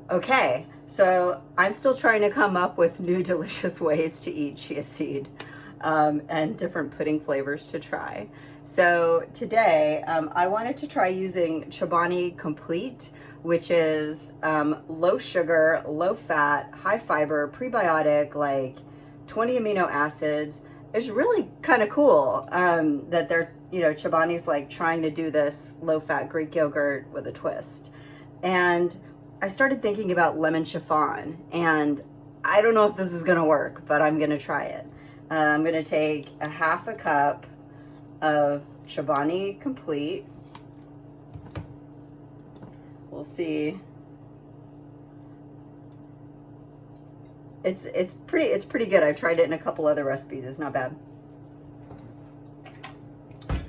Okay, so I'm still trying to come up with new delicious ways to eat chia seed and different pudding flavors to try. So today I wanted to try using Chobani Complete, which is low sugar, low fat, high fiber, prebiotic, like 20 amino acids. It's really kind of cool that they're, Chobani's like trying to do this low fat Greek yogurt with a twist. And I started thinking about lemon chiffon, and I don't know if this is gonna work, but I'm gonna try it. I'm gonna take a half a cup of Chobani Complete. We'll see. It's pretty good. I've tried it in a couple other recipes. It's not bad.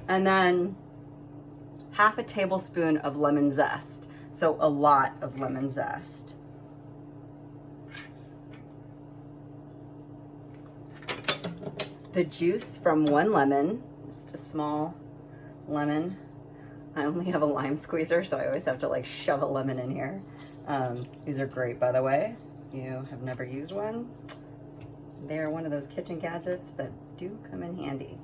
And then half a tablespoon of lemon zest. So a lot of lemon zest. The juice from one lemon, just a small lemon. I only have a lime squeezer, so I always have to like shove a lemon in here. These are great, by the way. You have never used one. They're one of those kitchen gadgets that do come in handy.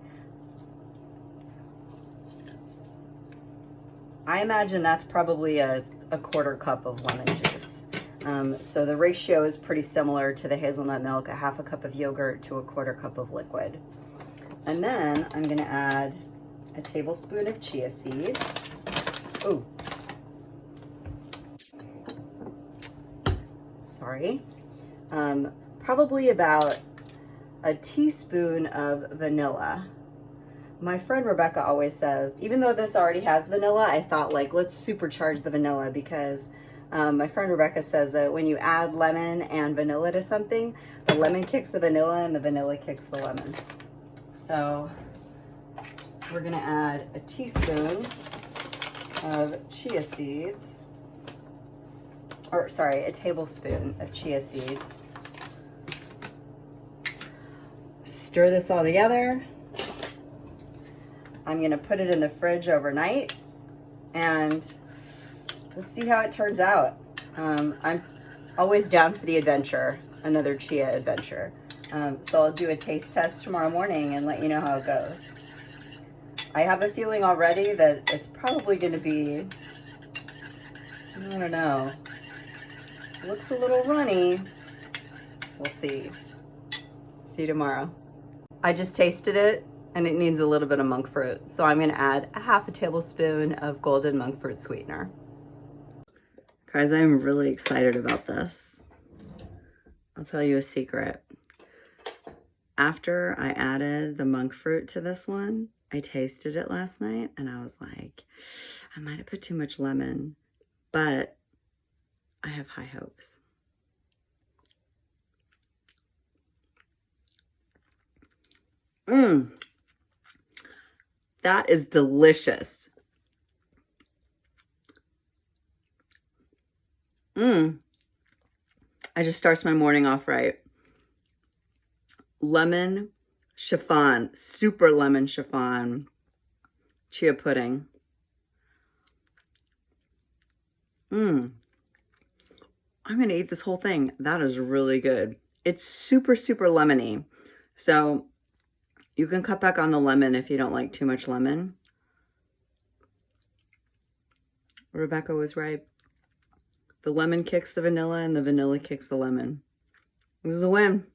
I imagine that's probably a quarter cup of lemon juice. So the ratio is pretty similar to the hazelnut milk, a half a cup of yogurt to a quarter cup of liquid. And then I'm gonna add a tablespoon of chia seed. Ooh. Sorry. Probably about a teaspoon of vanilla. My friend Rebecca always says, even though this already has vanilla, I thought like, let's supercharge the vanilla because my friend Rebecca says that when you add lemon and vanilla to something, the lemon kicks the vanilla and the vanilla kicks the lemon. So we're gonna add a teaspoon of chia seeds, or sorry, a tablespoon of chia seeds. Stir this all together. I'm gonna put it in the fridge overnight and we'll see how it turns out. I'm always down for the adventure, another chia adventure. So I'll do a taste test tomorrow morning and let you know how it goes. I have a feeling already that it's probably gonna be, I don't know, looks a little runny. We'll see. See you tomorrow. I just tasted it and it needs a little bit of monk fruit. So I'm gonna add a half a tablespoon of golden monk fruit sweetener. Guys, I'm really excited about this. I'll tell you a secret. After I added the monk fruit to this one, I tasted it last night and I was like, I might have put too much lemon, but I have high hopes. That is delicious. I just starts my morning off right. Lemon chiffon, super lemon chiffon, chia pudding. I'm gonna eat this whole thing. That is really good. It's super, super lemony. So you can cut back on the lemon if you don't like too much lemon. Rebecca was right. The lemon kicks the vanilla and the vanilla kicks the lemon. This is a win.